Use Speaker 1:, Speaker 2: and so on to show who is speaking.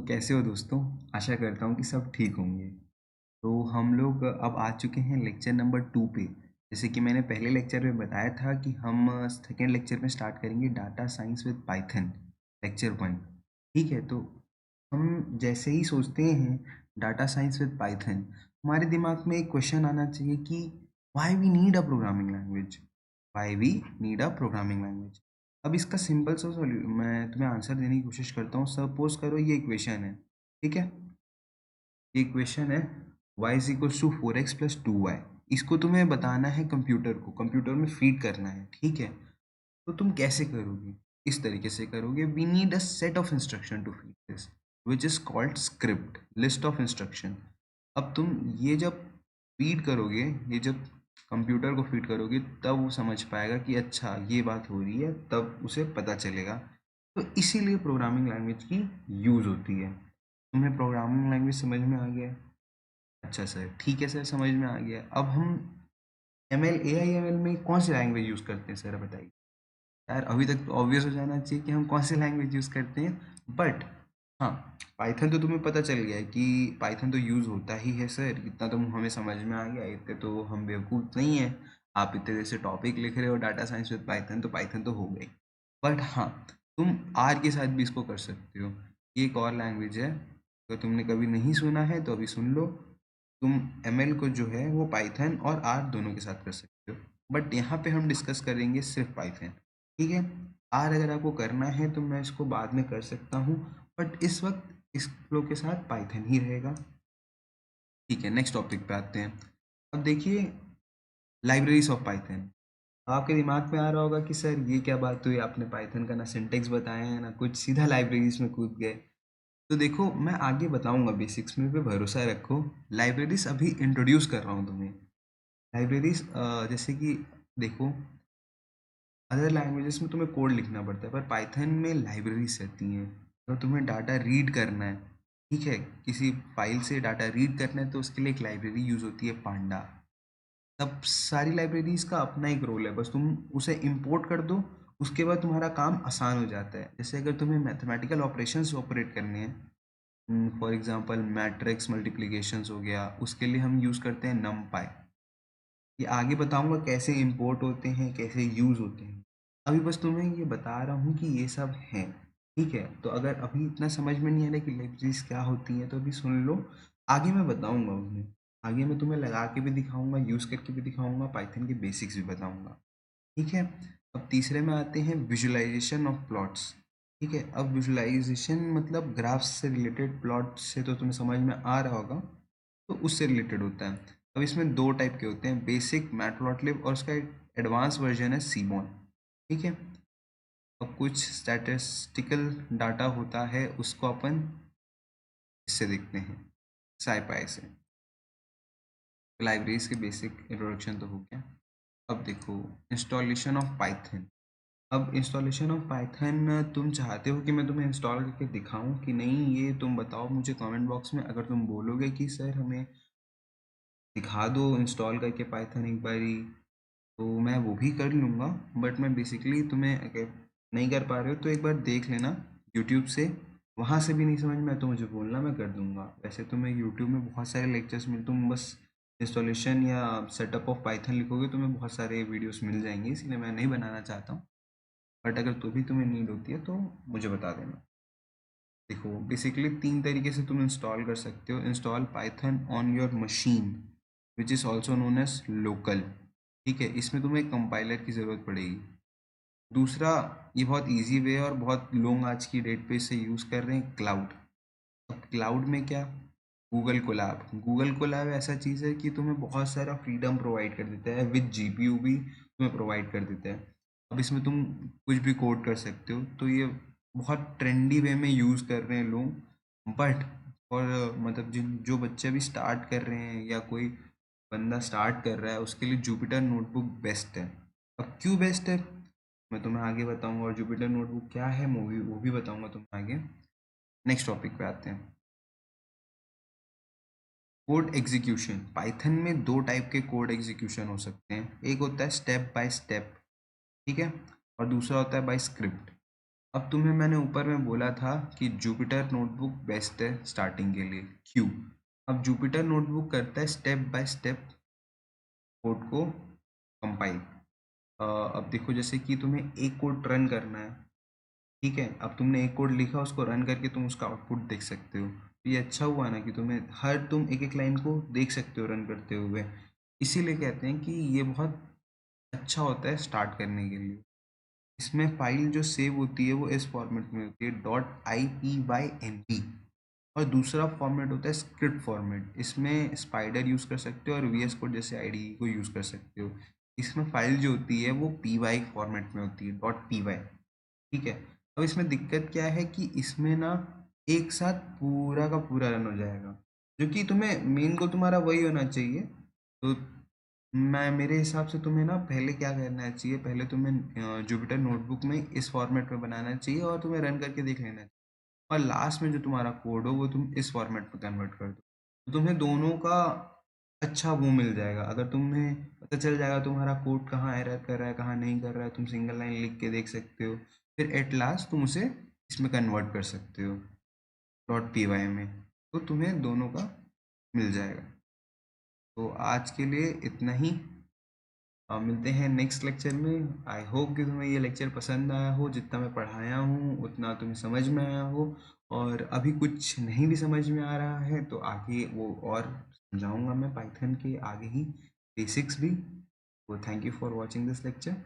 Speaker 1: तो कैसे हो दोस्तों? आशा करता हूँ कि सब ठीक होंगे। तो हम लोग अब आ चुके हैं लेक्चर नंबर 2 पे। जैसे कि मैंने पहले लेक्चर में बताया था कि हम सेकंड लेक्चर में स्टार्ट करेंगे data science with Python, lecture 1। ठीक है? तो हम जैसे ही सोचते हैं डाटा साइंस विद पाइथन, हमारे दिमाग में एक क्वेश्चन आना चाहिए कि why we need a programming language? Why we need a programming language? अब इसका सिंपल सा मैं तुम्हें आंसर देने की कोशिश करता हूँ। सपोज करो ये इक्वेशन है, ठीक है? ये इक्वेशन है y is equals to 4x plus 2y। इसको तुम्हें बताना है कंप्यूटर को, कंप्यूटर में फीड करना है, ठीक है? तो तुम कैसे करोगे? इस तरीके से करोगे, we need a set of instruction to feed this which is called script, list of instruction. अब तुम ये जब फीड करोगे, ये जब कंप्यूटर को फीड करोगे, तब वो समझ पाएगा कि अच्छा ये बात हो रही है, तब उसे पता चलेगा। तो इसीलिए प्रोग्रामिंग लैंग्वेज की यूज़ होती है। तुम्हें प्रोग्रामिंग लैंग्वेज समझ में आ गया है? अच्छा सर, ठीक है सर, समझ में आ गया। अब हम एआई एमएल में कौन सी लैंग्वेज यूज़ करते हैं सर, बताइए। यार अभी तक तो ऑब्वियस हो जाना चाहिए कि हम कौन सी लैंग्वेज यूज़ करते हैं, बट हाँ, पाइथन तो तुम्हें पता चल गया है कि पाइथन तो यूज़ होता ही है सर। इतना तो हमें समझ में आ गया, इतने तो हम बेवकूफ़ नहीं है। आप इतने जैसे टॉपिक लिख रहे हो डाटा साइंस विद पाइथन, तो पाइथन तो हो गई। बट हाँ, तुम आर के साथ भी इसको कर सकते हो। ये एक और लैंग्वेज है, अगर तुमने कभी नहीं सुना है तो अभी सुन लो। तुम एमएल को जो है वो पाइथन और आर दोनों के साथ कर सकते हो, बट यहाँ पे हम डिस्कस करेंगे सिर्फ पाइथन, ठीक है? आर अगर आपको करना है तो मैं इसको बाद में कर सकता हूँ, बट इस वक्त इस फ्लो के साथ पाइथन ही रहेगा। ठीक है, नेक्स्ट टॉपिक पे आते हैं। अब देखिए, लाइब्रेरीज ऑफ पाइथन। आपके दिमाग में आ रहा होगा कि सर ये क्या बात हुई, आपने पाइथन का ना सिंटेक्स बताया है ना कुछ, सीधा लाइब्रेरीज में कूद गए। तो देखो, मैं आगे बताऊंगा, बेसिक्स में पे भरोसा रखो। लाइब्रेरीज अभी इंट्रोड्यूस कर रहा हूँ तुम्हें। लाइब्रेरीज जैसे कि देखो, अदर लैंग्वेजेस में तुम्हें कोड लिखना पड़ता है, पर पाइथन में लाइब्रेरीज रहती हैं। अगर तुम्हें डाटा रीड करना है, ठीक है, किसी फाइल से डाटा रीड करना है, तो उसके लिए एक लाइब्रेरी यूज़ होती है, पांडा। तब सारी लाइब्रेरीज का अपना एक रोल है, बस तुम उसे इंपोर्ट कर दो, उसके बाद तुम्हारा काम आसान हो जाता है। जैसे अगर तुम्हें मैथमेटिकल ऑपरेशंस ऑपरेट करने हैं, फॉर एग्जांपल मैट्रिक्स मल्टीप्लिकेशंस हो गया, उसके लिए हम यूज़ करते हैं नमपाई। ये आगे बताऊंगा कैसे इंपोर्ट होते हैं, कैसे यूज़ होते हैं। अभी बस तुम्हें ये बता रहा हूँ कि ये सब हैं, ठीक है? तो अगर अभी इतना समझ में नहीं आ रहा कि लाइब्रेरीज क्या होती हैं, तो अभी सुन लो, आगे मैं बताऊंगा उन्हें। आगे मैं तुम्हें लगा के भी दिखाऊंगा, यूज़ करके भी दिखाऊंगा, पाइथन के बेसिक्स भी बताऊंगा, ठीक है? अब तीसरे में आते हैं विजुअलाइजेशन ऑफ प्लॉट्स। ठीक है, अब विजुअलाइजेशन मतलब ग्राफ्स से रिलेटेड, प्लॉट से तो तुम्हें समझ में आ रहा होगा, तो उससे रिलेटेड होता है। अब इसमें दो टाइप के होते हैं, बेसिक मैटप्लॉटलिब और उसका एक एडवांस वर्जन है सीमॉन, ठीक है? अब कुछ स्टैटिस्टिकल डाटा होता है, उसको अपन इससे देखते हैं, साइपाई से। लाइब्रेरीज के बेसिक इंट्रोडक्शन तो हो गया। अब देखो, इंस्टॉलेशन ऑफ पाइथन। अब इंस्टॉलेशन ऑफ पाइथन तुम चाहते हो कि मैं तुम्हें इंस्टॉल करके दिखाऊं कि नहीं, ये तुम बताओ मुझे कमेंट बॉक्स में। अगर तुम बोलोगे कि सर हमें दिखा दो इंस्टॉल करके पाइथन एक बारी, तो मैं वो भी कर लूँगा। बट मैं बेसिकली तुम्हें, अगर नहीं कर पा रहे हो तो एक बार देख लेना यूट्यूब से। वहाँ से भी नहीं समझ में आया तो मुझे बोलना, मैं कर दूँगा। वैसे तो मैं यूट्यूब में बहुत सारे लेक्चर्स मिल, तुम बस इंस्टॉलेशन या सेटअप ऑफ पाइथन लिखोगे तो मैं बहुत सारे वीडियोस मिल जाएंगे, इसलिए मैं नहीं बनाना चाहता हूँ। बट अगर तो भी तुम्हें नीड होती है तो मुझे बता देना। देखो, बेसिकली तीन तरीके से तुम इंस्टॉल कर सकते हो। Install Python on your machine which is also known as local, ठीक है? इसमें तुम्हें एक कंपाइलर की ज़रूरत पड़ेगी। दूसरा, ये बहुत इजी वे है और बहुत लोग आज की डेट पे इसे यूज़ कर रहे हैं, क्लाउड। अब क्लाउड में क्या, गूगल कोलैब। गूगल कोलैब ऐसा चीज़ है कि तुम्हें बहुत सारा फ्रीडम प्रोवाइड कर देता है, विद जीपीयू भी तुम्हें प्रोवाइड कर देता है। अब इसमें तुम कुछ भी कोड कर सकते हो, तो ये बहुत ट्रेंडी वे में यूज़ कर रहे हैं लोग। बट और मतलब जिन जो बच्चे अभी स्टार्ट कर रहे हैं या कोई बंदा स्टार्ट कर रहा है, उसके लिए जुपिटर नोटबुक बेस्ट है। अब क्यों बेस्ट है मैं तुम्हें आगे बताऊंगा, और जुपिटर नोटबुक क्या है वो भी बताऊंगा तुम्हें आगे। नेक्स्ट टॉपिक पे आते हैं, कोड एग्जीक्यूशन। पाइथन में दो टाइप के कोड एग्जीक्यूशन हो सकते हैं, एक होता है स्टेप बाय स्टेप, ठीक है, और दूसरा होता है बाय स्क्रिप्ट। अब तुम्हें मैंने ऊपर में बोला था कि जुपिटर नोटबुक बेस्ट है स्टार्टिंग के लिए, क्यों? अब जुपिटर नोटबुक करता है स्टेप बाय स्टेप कोड को कंपाइल। अब देखो, जैसे कि तुम्हें एक कोड रन करना है, ठीक है? अब तुमने एक कोड लिखा, उसको रन करके तुम उसका आउटपुट देख सकते हो। तो ये अच्छा हुआ ना कि तुम्हें हर तुम एक एक लाइन को देख सकते हो रन करते हुए। इसीलिए कहते हैं कि ये बहुत अच्छा होता है स्टार्ट करने के लिए। इसमें फाइल जो सेव होती है वो इस फॉर्मेट में होती है, .ipynb। और दूसरा फॉर्मेट होता है स्क्रिप्ट फॉर्मेट। इसमें स्पाइडर यूज़ कर सकते हो और वी एस कोड जैसे आईडीई को यूज़ कर सकते हो। इसमें फाइल जो होती है वो पी वाई फॉर्मेट में होती है, .py। ठीक है? अब इसमें दिक्कत क्या है कि इसमें ना एक साथ पूरा का पूरा रन हो जाएगा, जो कि तुम्हें मेन गोल तुम्हारा वही होना चाहिए। तो मैं मेरे हिसाब से तुम्हें ना पहले क्या करना चाहिए, पहले तुम्हें जुपिटर नोटबुक में इस फॉर्मेट में बनाना चाहिए और तुम्हें रन करके देख लेना चाहिए। और लास्ट में जो तुम्हारा कोड हो वो तुम इस फॉर्मेट में कन्वर्ट कर दो, तो तुम्हें दोनों का अच्छा वो मिल जाएगा। अगर तुम्हें पता चल जाएगा तुम्हारा कोड कहाँ एरर कर रहा है, कहाँ नहीं कर रहा है, तुम सिंगल लाइन लिख के देख सकते हो। फिर एट लास्ट तुम उसे इसमें कन्वर्ट कर सकते हो .py में, तो तुम्हें दोनों का मिल जाएगा। तो आज के लिए इतना ही। मिलते हैं नेक्स्ट लेक्चर में। आई होप कि तुम्हें ये लेक्चर पसंद आया हो, जितना मैं पढ़ाया हूँ उतना तुम्हें समझ में आया हो। और अभी कुछ नहीं भी समझ में आ रहा है तो आगे वो और समझाऊंगा मैं पाइथन के आगे ही बेसिक्स भी। तो thank you for watching this lecture.